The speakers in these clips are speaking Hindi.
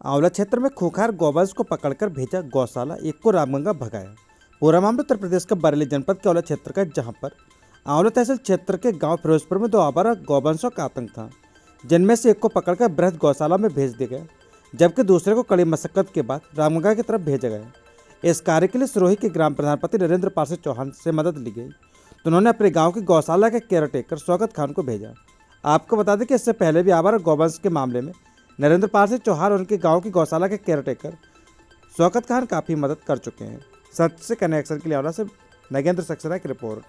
आंवला क्षेत्र में खूंखार गौवंश को पकड़कर भेजा गौशाला, एक को रामगंगा भगाया। पूरा मामला उत्तर प्रदेश के बरेली जनपद के आंवला क्षेत्र का, जहां पर आंवला तहसील क्षेत्र के गांव फिरोजपुर में दो आवारा गौवंशों का आतंक था, जिनमें से एक को पकड़कर बृहद गौशाला में भेज दिया गया, जबकि दूसरे को कड़ी मशक्कत के बाद रामगंगा की तरफ भेजा गया। इस कार्य के लिए सिरोही के ग्राम प्रधानपति नरेंद्र पाल चौहान से मदद ली गई, तो उन्होंने अपने गाँव की गौशाला के केयरटेकर शौकत खान को भेजा। आपको बता दें कि इससे पहले भी आवारा गौवंश के मामले में नरेंद्र पाल चौहान और उनके गांव की गौशाला के केयरटेकर शौकत खान काफ़ी मदद कर चुके हैं। सच से कनेक्शन के लिए आंवला से नगेंद्र सक्सेना की रिपोर्ट।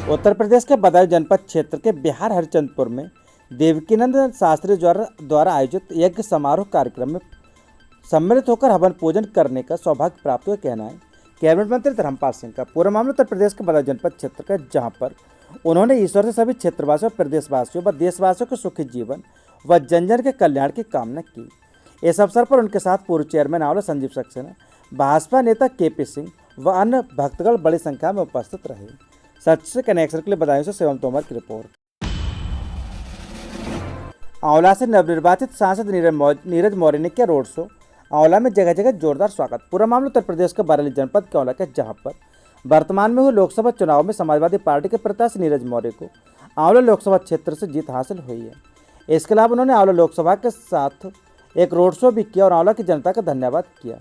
उत्तर प्रदेश के बदायूं जनपद क्षेत्र के बिहार हरिचंदपुर में देवकीनंद शास्त्री द्वारा आयोजित यज्ञ समारोह कार्यक्रम में सम्मिलित होकर हवन पूजन करने का सौभाग्य प्राप्त हुआ, कहना है कैबिनेट मंत्री धर्मपाल सिंह का। पूरा मामला उत्तर प्रदेश के बदायूं जनपद क्षेत्र का, जहां पर उन्होंने ईश्वर से सभी क्षेत्रवासियों, प्रदेशवासियों व देशवासियों के सुखी जीवन व जन जन के कल्याण की कामना की। इस अवसर पर उनके साथ पूर्व चेयरमैन आंवला संजीव सक्सेना, भाजपा नेता केपी सिंह व अन्य भक्तगण बड़ी संख्या में उपस्थित रहे। सच से कनेक्शन के लिए बदायूं से शिवम तोमर की रिपोर्ट। आंवला से नवनिर्वाचित सांसद नीरज मौर्य ने किया रोड शो, आंवला में जगह जगह जोरदार स्वागत। पूरा मामला उत्तर प्रदेश के बरेली जनपद के आंवला का, जहां पर वर्तमान में हुए लोकसभा चुनाव में समाजवादी पार्टी के प्रत्याशी नीरज मौर्य को आंवला लोकसभा क्षेत्र से जीत हासिल हुई है। इसके अलावा उन्होंने आंवला लोकसभा के साथ एक रोड शो भी किया और आंवला की जनता का धन्यवाद किया।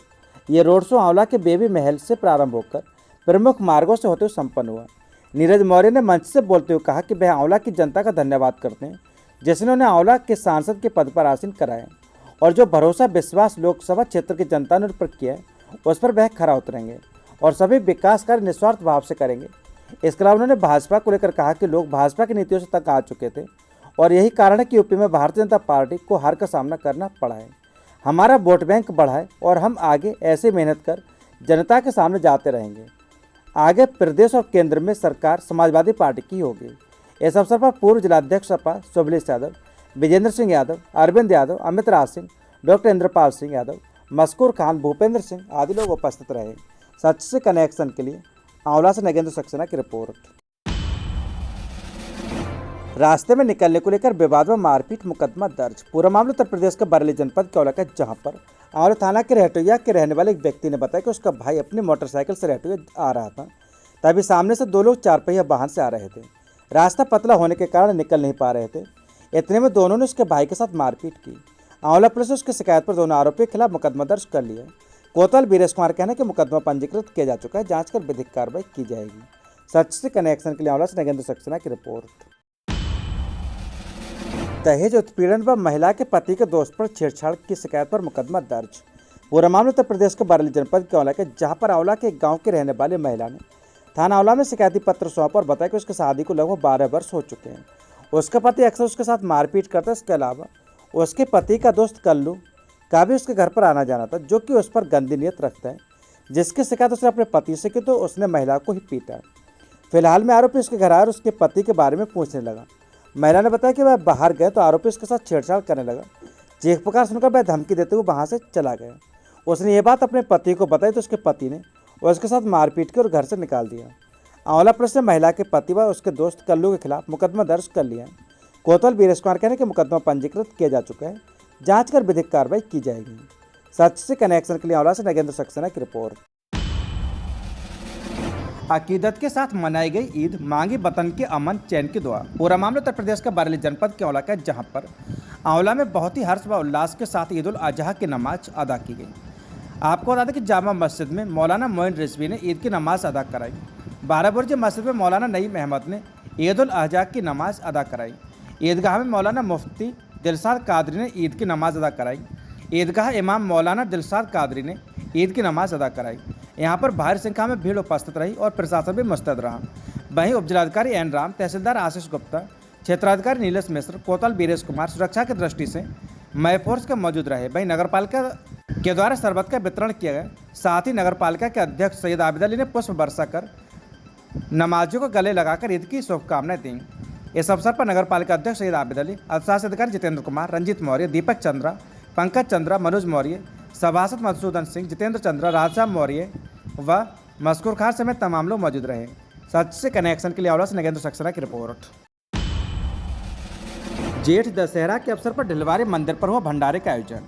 ये रोड शो आंवला के बेबी महल से प्रारंभ होकर प्रमुख मार्गों से होते हुए संपन्न हुआ। नीरज मौर्य ने मंच से बोलते हुए कहा कि वह आंवला की जनता का धन्यवाद करते हैं, जिसने उन्हें आंवला के सांसद के पद पर आसीन कराया, और जो भरोसा विश्वास लोकसभा क्षेत्र की जनता ने उन पर किया है, उस पर वह खरा उतरेंगे और सभी विकास कार्य निस्वार्थ भाव से करेंगे। इसके अलावा उन्होंने भाजपा को लेकर कहा कि लोग भाजपा की नीतियों से तंग आ चुके थे और यही कारण है कि यूपी में भारतीय जनता पार्टी को हार का सामना करना पड़ा है। हमारा वोट बैंक बढ़ा है और हम आगे ऐसे मेहनत कर जनता के सामने जाते रहेंगे। आगे प्रदेश और केंद्र में सरकार समाजवादी पार्टी की होगी। इस अवसर पर पूर्व जिलाध्यक्ष सपा शुभलेश यादव, विजेंद्र सिंह यादव, अरविंद यादव, अमित राज सिंह, डॉक्टर इंद्रपाल सिंह यादव, मस्कूर खान, भूपेंद्र सिंह आदि लोग उपस्थित रहे। सच से कनेक्शन के लिए आंवला से नगेंद्र सक्सेना की रिपोर्ट। रास्ते में निकलने को लेकर विवाद व मारपीट मुकदमा दर्ज। पूरा मामला उत्तर प्रदेश के बरेली जनपद के आंवला का, जहां पर आंवला थाना के रहटोया के रहने वाले एक व्यक्ति ने बताया कि उसका भाई अपनी मोटरसाइकिल से रहटोया आ रहा था, तभी सामने से दो लोग चारपहिया वाहन से आ रहे थे। रास्ता पतला होने के कारण निकल नहीं पा रहे थे। इतने में दोनों ने उसके भाई के साथ मारपीट की। आंवला पुलिस ने उसकी शिकायत पर दोनों आरोपियों के खिलाफ मुकदमा दर्ज कर लिया। कोतवाल वीरेश कुमार कहना कि मुकदमा पंजीकृत किया जा चुका है, जांच कर विधिक कार्रवाई की जाएगी। सच से कनेक्शन के लिए आंवला से नगेंद्र सक्सेना की रिपोर्ट। दहेज उत्पीड़न व महिला के पति के दोस्त पर छेड़छाड़ की शिकायत पर मुकदमा दर्ज। पूरा मामला उत्तर प्रदेश के बरेली जनपद के आंवला के, जहां पर आंवला के गांव के रहने वाली महिला ने थाना आंवला में शिकायती पत्र सौंपा और बताया कि उसकी शादी को लगभग 12 वर्ष हो चुके हैं। उसका पति अक्सर उसके साथ मारपीट करता है। इसके अलावा उसके पति का दोस्त कल्लू का भी उसके घर पर आना जाना था, जो कि उस पर गंदी नीयत रखता है, जिसकी शिकायत उसने अपने पति से की तो उसने महिला को ही पीटा। फिलहाल में आरोपी उसके घर आया और उसके पति के बारे में पूछने लगा। महिला ने बताया कि वह बाहर गए तो आरोपी उसके साथ छेड़छाड़ करने लगा। चीख पुकार सुनकर वह धमकी देते हुए वहां से चला गया। उसने ये बात अपने पति को बताई तो उसके पति ने उसके साथ मारपीट कर घर से निकाल दिया। आंवला पुलिस ने महिला के पति व उसके दोस्त कल्लू के खिलाफ मुकदमा दर्ज कर लिया। कोतवाल वीरेश कुमार कहने कि मुकदमा पंजीकृत किया जा चुका है, जांच कर विधिक कार्रवाई की जाएगी। सच से कनेक्शन के लिए आंवला से नगेंद्र सक्सेना की रिपोर्ट। अकीदत के साथ मनाई गई ईद, मांगी वतन के अमन चैन की दुआ। पूरा मामला उत्तर प्रदेश के बरेली जनपद के आंवला का, जहां पर आंवला में बहुत ही हर्ष व उल्लास के साथ ईद उल अजहा की नमाज अदा की गई। आपको बता दें कि जामा मस्जिद में मौलाना मोइन रिजवी ने ईद की नमाज अदा कराई। 12 बुर्ज मस्जिद में मौलाना नईम अहमद ने ईद उल अजहा की नमाज अदा कराई। ईदगाह में मौलाना मुफ्ती दिलशाद कादरी ने ईद की नमाज अदा कराई। ईदगाह इमाम मौलाना दिलशाद कादरी ने ईद की नमाज अदा कराई। यहाँ पर भारी संख्या में भीड़ उपस्थित रही और प्रशासन भी मुस्तैद रहा। वहीं उपजिलाधिकारी एन राम, तहसीलदार आशीष गुप्ता, क्षेत्राधिकारी नीलेश मिश्र, कोतवाल वीरेश कुमार सुरक्षा की दृष्टि से मय फोर्स के मौजूद रहे। वहीं नगरपालिका के द्वारा शरबत का वितरण किया गया। साथ ही नगरपालिका के अध्यक्ष सैयद आबिद अली ने पुष्प वर्षा कर नमाजियों को गले लगाकर ईद की शुभकामनाएं दी। इस अवसर पर नगरपालिका अध्यक्ष सैयद आबिद अली, अधशासी अधिकारी जितेंद्र कुमार, रंजीत मौर्य, दीपक चंद्रा, पंकज चंद्रा, मनोज मौर्य, सभासद मधुसूदन सिंह, जितेंद्र चंद्रा, राजश्याम मौर्य व मस्कूर खान समेत तमाम लोग मौजूद रहे। सच से कनेक्शन के लिए आंवला से नगेंद्र सक्सेना की रिपोर्ट। जेठ दशहरा के अवसर पर ढिलवारी मंदिर पर हुआ भंडारे का आयोजन।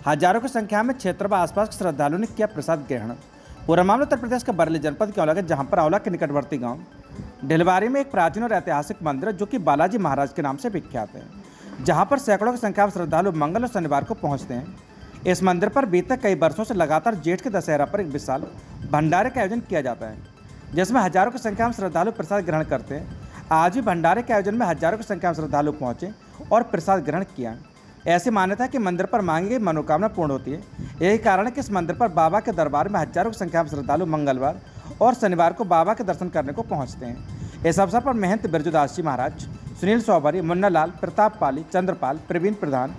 हजारों की संख्या में क्षेत्र व आसपास के श्रद्धालुओं ने किया प्रसाद ग्रहण। पूरा मामला उत्तर प्रदेश के बरेली जनपद के औला के जहां पर औला के निकटवर्ती गांव ढिलवारी में एक प्राचीन और ऐतिहासिक मंदिर है जो कि बालाजी महाराज के नाम से विख्यात है, जहां पर सैकड़ों की संख्या में श्रद्धालु मंगल और शनिवार को पहुंचते हैं। इस मंदिर पर बीते कई वर्षों से लगातार जेठ के दशहरा पर एक विशाल भंडारे का आयोजन किया जाता है, जिसमें हजारों की संख्या में श्रद्धालु प्रसाद ग्रहण करते हैं। आज भी भंडारे के आयोजन में हजारों की संख्या में श्रद्धालु पहुंचे और प्रसाद ग्रहण किया। ऐसी मान्यता है कि मंदिर पर मांगी गई मनोकामना पूर्ण होती है। यही कारण है कि इस मंदिर पर बाबा के दरबार में हजारों की संख्या में श्रद्धालु मंगलवार और शनिवार को बाबा के दर्शन करने को पहुंचते हैं। इस अवसर पर महंत बिरजुदास जी महाराज, सुनील सौबरी, मुन्ना लाल, प्रताप पाली, चंद्रपाल, प्रवीण प्रधान,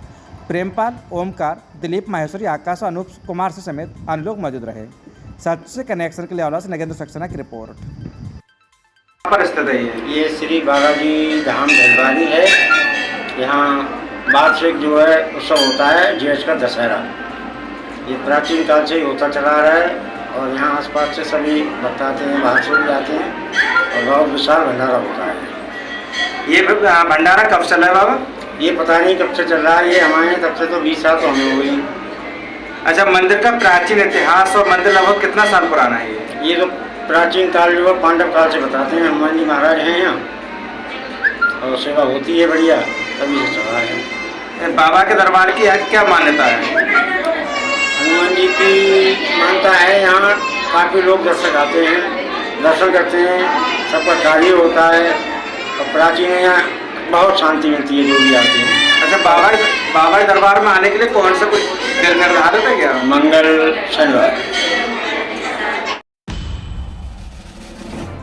प्रेमपाल, ओमकार, दिलीप माहेश्वरी, आकाश, अनूप कुमार से समेत अन्य लोग मौजूद रहे। सच से कनेक्शन के लिए औला से नगेंद्र सक्सेना की रिपोर्ट। पर स्थित है ये श्री बालाजी धाम ढिलवारी है। यहाँ वार्षिक जो है उत्सव होता है जेठ का दशहरा। ये प्राचीन काल से ही होता चला रहा है और यहाँ आसपास से सभी भक्त आते हैं, बाहर से भी आते हैं और बहुत विशाल भंडारा होता है। ये भंडारा कब चल रहा है बाबा? ये पता नहीं कब से चल रहा है, ये हमारे तब से तो 20 साल तो हमें हो गई। अच्छा, मंदिर का प्राचीन इतिहास और मंदिर लगभग कितना साल पुराना है? ये तो प्राचीन काल जो है पांडव काल से बताते हैं। हनुमान जी महाराज हैं यहाँ और सेवा होती है बढ़िया, तभी से चल रहा है। बाबा के दरबार की आज क्या मान्यता है? हनुमान जी की मान्यता है, यहाँ काफ़ी लोग दर्शक आते हैं, दर्शन करते हैं, सबका कार्य होता है और प्राचीन यहाँ बहुत शांति मिलती है जो भी आते हैं। अच्छा, बाबा के दरबार में आने के लिए कौन सा कुछ दिन निर्धारित है क्या? मंगल शनिवार।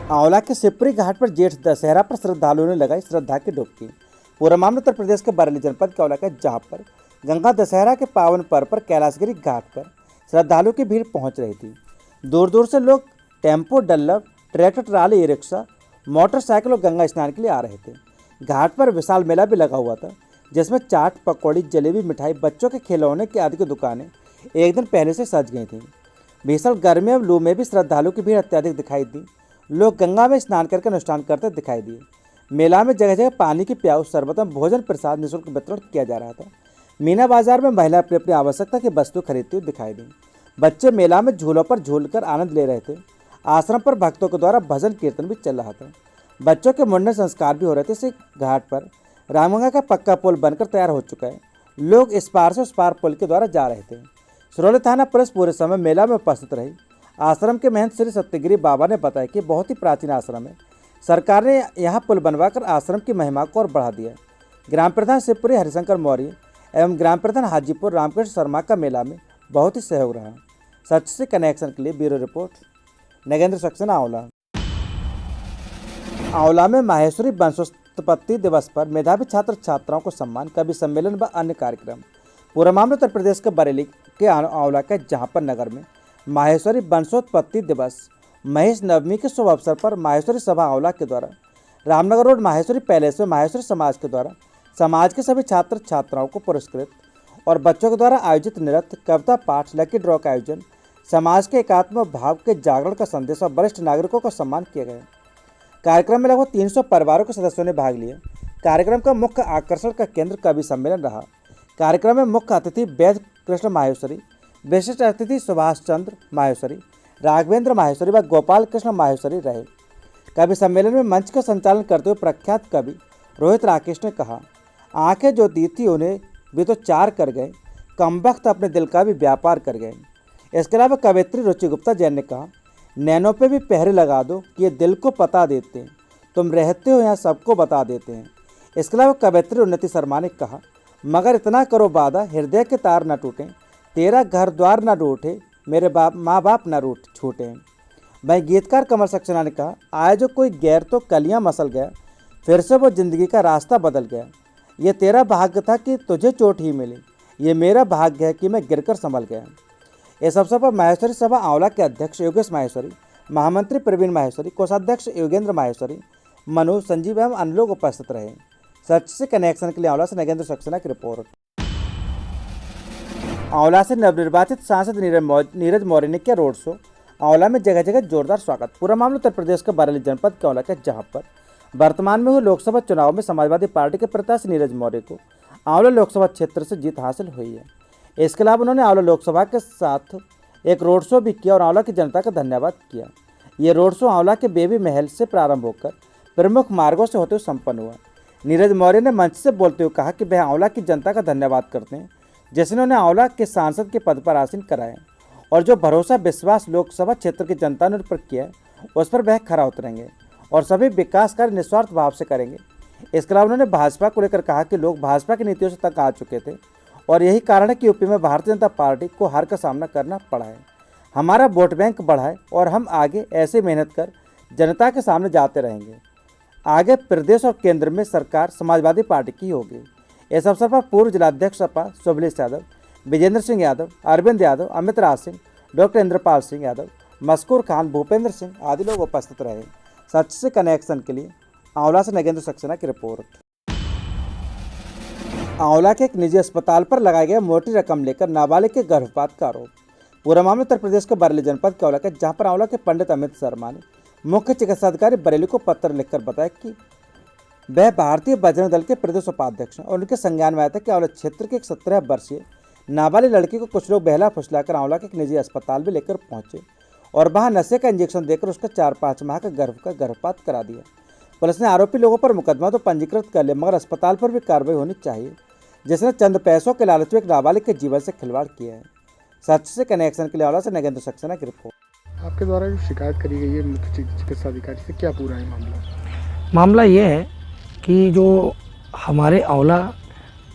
आंवला के सिपरी घाट पर जेठ दशहरा पर श्रद्धालुओं ने लगाई श्रद्धा की डुबकी। पूरा मामला उत्तर प्रदेश के बरेली जनपद के औला का, जहां पर गंगा दशहरा के पावन पर्व पर कैलाशगिरी घाट पर श्रद्धालुओं की भीड़ पहुंच रही थी। दूर दूर से लोग टेम्पो, डल्लव, tractor, trolley, e rickshaw, motorcycle और गंगा स्नान के लिए आ रहे थे। घाट पर विशाल मेला भी लगा हुआ था, जिसमें चाट, पकौड़ी, जलेबी, मिठाई, बच्चों के खिलौने की आदि की दुकानें एक दिन पहले से सज गई थीं। भीषण गर्मी और लू में भी श्रद्धालुओं की भीड़ अत्यधिक दिखाई दी। लोग गंगा में स्नान करके अनुष्ठान करते दिखाई दिए। मेला में जगह जगह पानी की प्याऊ, शरबत और भोजन प्रसाद निःशुल्क वितरण किया जा रहा था। मीना बाजार में महिला अपनी अपनी आवश्यकता की वस्तु खरीदती हुई दिखाई दी। बच्चे मेला में झूलों पर झूलकर आनंद ले रहे थे। आश्रम पर भक्तों के द्वारा भजन कीर्तन भी चल रहा था। बच्चों के मुंडन संस्कार भी हो रहे थे। इस घाट पर रामगंगा का पक्का पुल बनकर तैयार हो चुका है। लोग इस पार से उस पार पुल के द्वारा जा रहे थे। सिरौली थाना पुलिस पूरे समय मेला में उपस्थित रही। आश्रम के महंत श्री सत्यगिरी बाबा ने बताया कि बहुत ही प्राचीन आश्रम है। सरकार ने यहाँ पुल बनवाकर आश्रम की महिमा को और बढ़ा दिया। ग्राम प्रधान शिवपुरी हरिशंकर मौर्य एवं ग्राम प्रधान हाजीपुर रामकृष्ण शर्मा का मेला में बहुत ही सहयोग रहा। सच से कनेक्शन के लिए ब्यूरो रिपोर्ट, नगेंद्र सक्सेना, आंवला। आंवला में माहेश्वरी वंशोत्पत्ति दिवस पर मेधावी छात्र छात्राओं को सम्मान, कवि सम्मेलन व अन्य कार्यक्रम। पूरा मामला उत्तर प्रदेश के बरेली के आंवला का, जहाँ पर नगर में माहेश्वरी वंशोत्पत्ति दिवस महेश नवमी के शुभ अवसर पर माहेश्वरी सभा आंवला के द्वारा रामनगर रोड माहेश्वरी पैलेस में माहेश्वरी समाज के द्वारा समाज के सभी छात्र छात्राओं को पुरस्कृत और बच्चों के द्वारा आयोजित नृत्य, कविता पाठ, लकी ड्रॉ का आयोजन, समाज के एकात्म भाव के जागरण का संदेश और वरिष्ठ नागरिकों का सम्मान किया गया। कार्यक्रम में लगभग 300 परिवारों के सदस्यों ने भाग लिया। कार्यक्रम का मुख्य आकर्षण का केंद्र कवि सम्मेलन रहा। कार्यक्रम में मुख्य अतिथि वैद्य कृष्ण माहेश्वरी, विशिष्ट अतिथि सुभाष चंद्र माहेश्वरी, राघवेंद्र माहेश्वरी व गोपाल कृष्ण माहेश्वरी रहे। कवि सम्मेलन में मंच का संचालन करते हुए प्रख्यात कवि रोहित राकेश ने कहा, आंखें जो दी थी उन्हें भी तो चार कर गए, कमबख्त अपने दिल का भी व्यापार कर गए। इसके अलावा कवित्री रुचि गुप्ता जैन ने कहा, नैनों पे भी पहरे लगा दो कि ये दिल को पता देते हैं, तुम रहते हो यहाँ सबको बता देते हैं। इसके अलावा कवित्री उन्नति शर्मा ने कहा, मगर इतना करो वादा, हृदय के तार न टूटें, तेरा घर द्वार न रूठे, मेरे माँ बाप न रूठ छूटे। वहीं गीतकार कमल सक्सेना ने कहा, आया जो कोई गैर तो कलियाँ मसल गया, फिर से वो जिंदगी का रास्ता बदल गया। ये तेरा भाग्य था कि तुझे चोट ही मिली, ये मेरा भाग्य है कि मैं गिरकर संभल गया। इस अवसर पर माहेश्वरी सभा आंवला के अध्यक्ष योगेश माहेश्वरी, महामंत्री प्रवीण माहेश्वरी, कोषाध्यक्ष योगेंद्र माहेश्वरी, मनु, संजीव एवं अन्य लोग उपस्थित रहे। सच से कनेक्शन के लिए आंवला से नगेंद्र सक्सेना की रिपोर्ट। आंवला से नवनिर्वाचित सांसद नीरज मौर्य ने किया रोड शो। आंवला में जगह जगह जोरदार स्वागत। पूरा मामला उत्तर प्रदेश के बरेली जनपद के औला का, जहां पर वर्तमान में हुए लोकसभा चुनाव में समाजवादी पार्टी के प्रत्याशी नीरज मौर्य को आंवला लोकसभा क्षेत्र से जीत हासिल हुई है। इसके अलावा उन्होंने आंवला लोकसभा के साथ एक रोड शो भी किया और आंवला की जनता का धन्यवाद किया। ये रोड शो आंवला के बेबी महल से प्रारंभ होकर प्रमुख मार्गों से होते हुए संपन्न हुआ। नीरज मौर्य ने मंच से बोलते हुए कहा कि वह आंवला की जनता का धन्यवाद करते हैं जिसने उन्हें आंवला के सांसद के पद पर आसीन कराया और जो भरोसा विश्वास लोकसभा क्षेत्र की जनता ने उन पर किया है उस पर वह खरा उतरेंगे और सभी विकास कार्य निस्वार्थ भाव से करेंगे। इसके अलावा उन्होंने भाजपा को लेकर कहा कि लोग भाजपा की नीतियों से तंग आ चुके थे और यही कारण है कि यूपी में भारतीय जनता पार्टी को हार का सामना करना पड़ा है। हमारा वोट बैंक बढ़ा है और हम आगे ऐसे मेहनत कर जनता के सामने जाते रहेंगे। आगे प्रदेश और केंद्र में सरकार समाजवादी पार्टी की होगी। इस अवसर पर पूर्व जिलाध्यक्ष सपा शुभलेश यादव, विजेंद्र सिंह यादव, अरविंद यादव, अमित राज सिंह, डॉक्टर इंद्रपाल सिंह यादव, मस्कूर खान, भूपेंद्र सिंह आदि लोग उपस्थित रहे। सच से कनेक्शन के लिए आंवला से नगेंद्र सक्सेना की रिपोर्ट। आंवला के एक निजी अस्पताल पर लगाए गए मोटी रकम लेकर नाबालिग के गर्भपात का आरोप। पूरा मामला उत्तर प्रदेश के बरेली जनपद के आंवला का, जहां पर आंवला के पंडित अमित शर्मा ने मुख्य चिकित्सा अधिकारी बरेली को पत्र लिखकर बताया कि वह भारतीय बजरंग दल के प्रदेश उपाध्यक्ष हैं और उनके संज्ञान में आया था कि आंवला क्षेत्र की एक 17 वर्षीय नाबालिग लड़की को कुछ लोग बहला फुसलाकर आंवला के एक निजी अस्पताल में लेकर पहुंचे और वहां नशे का इंजेक्शन देकर उसका 4-5 माह का गर्भपात करा दिया। पुलिस ने आरोपी लोगों पर मुकदमा तो पंजीकृत कर लिया मगर अस्पताल पर भी कार्रवाई होनी चाहिए जिसने चंद पैसों के लालच में एक नाबालिग के जीवन से खिलवाड़ किया है। सच से कनेक्शन के लिए आंवला से नगेंद्र सक्सेना की रिपोर्ट। आपके द्वारा जो शिकायत करी गई है मुख्य चिकित्सा अधिकारी से, क्या पूरा है मामला? मामला ये है कि जो हमारे आंवला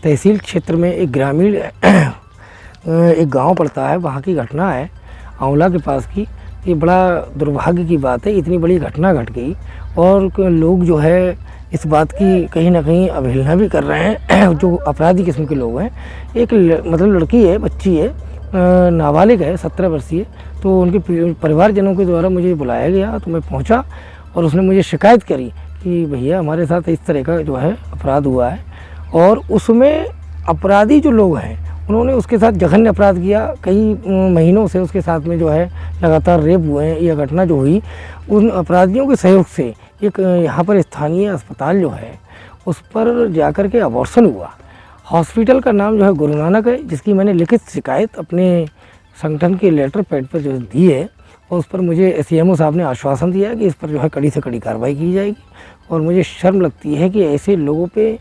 तहसील क्षेत्र में एक ग्रामीण एक गांव पड़ता है, वहाँ की घटना है आंवला के पास की। ये बड़ा दुर्भाग्य की बात है, इतनी बड़ी घटना घट गई और लोग जो है इस बात की कहीं ना कहीं अवहेलना भी कर रहे हैं। जो अपराधी किस्म के लोग हैं, एक मतलब लड़की है, बच्ची है, नाबालिग है, 17 वर्षीय। तो उनके परिवारजनों के द्वारा मुझे बुलाया गया तो मैं पहुंचा और उसने मुझे शिकायत करी कि भैया हमारे साथ इस तरह का जो है अपराध हुआ है और उसमें अपराधी जो लोग हैं उन्होंने उसके साथ जघन्य अपराध किया। कई महीनों से उसके साथ में जो है लगातार रेप हुए हैं। यह घटना जो हुई उन अपराधियों के सहयोग से एक यहाँ पर स्थानीय अस्पताल जो है उस पर जाकर के अबॉर्शन हुआ। हॉस्पिटल का नाम जो है गुरु नानक है, जिसकी मैंने लिखित शिकायत अपने संगठन के लेटर पैड पर जो दी है और उस पर मुझे सीएमओ साहब ने आश्वासन दिया कि इस पर जो है कड़ी से कड़ी कार्रवाई की जाएगी। और मुझे शर्म लगती है कि ऐसे लोगों पे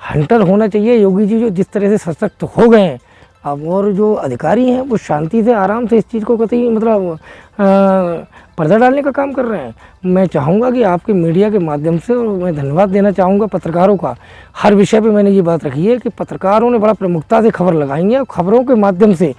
हंटर होना चाहिए। योगी जी जो जिस तरह से सशक्त हो गए हैं अब, और जो अधिकारी हैं वो शांति से आराम से इस चीज़ को कतई मतलब पर्दा डालने का काम कर रहे हैं। मैं चाहूँगा कि आपके मीडिया के माध्यम से, और मैं धन्यवाद देना चाहूँगा पत्रकारों का, हर विषय पे मैंने ये बात रखी है कि पत्रकारों ने बड़ा प्रमुखता से खबर लगाई है। खबरों के माध्यम से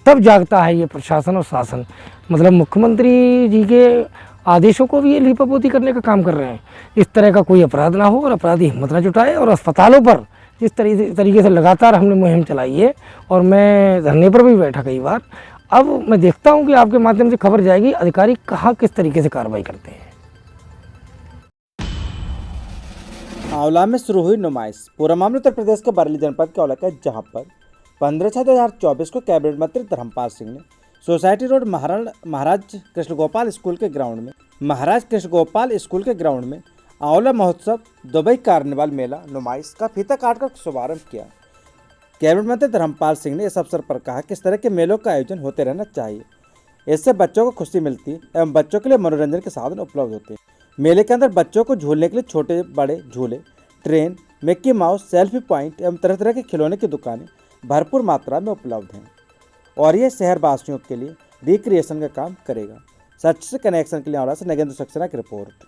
तब जागता है ये प्रशासन और शासन। मतलब मुख्यमंत्री जी के आदेशों को भी ये लीपापोती करने का काम कर रहे हैं। इस तरह का कोई अपराध ना हो और अपराधी हिम्मत ना जुटाए। और अस्पतालों पर जिस तरीके से लगातार हमने मुहिम चलाई है और मैं धरने पर भी बैठा कई बार। अब मैं देखता हूं कि आपके माध्यम से खबर जाएगी अधिकारी कहाँ किस तरीके से कार्रवाई करते हैं। आंवला में शुरू हुई नुमाइश। पूरा मामला उत्तर प्रदेश के बरेली जनपद के आंवला का, जहां पर 15/6/2024 को कैबिनेट मंत्री धर्मपाल सिंह ने सोसाइटी रोड महाराज कृष्ण गोपाल स्कूल के ग्राउंड में आंवला महोत्सव दुबई कार्निवाल मेला नुमाइश का फीता काटकर शुभारंभ किया। कैबिनेट मंत्री धर्मपाल सिंह ने इस अवसर पर कहा कि इस तरह के मेलों का आयोजन होते रहना चाहिए। इससे बच्चों को खुशी मिलती है एवं बच्चों के लिए मनोरंजन के साधन उपलब्ध होते हैं। मेले के अंदर बच्चों को झूलने के लिए छोटे बड़े झूले, train, Mickey mouse, selfie point एवं तरह तरह के खिलौने की दुकानें भरपूर मात्रा में उपलब्ध हैं और ये शहरवासियों के लिए रिक्रिएशन का काम करेगा। सच से कनेक्शन के लिए आंवला से नगेंद्र सक्सेना की रिपोर्ट।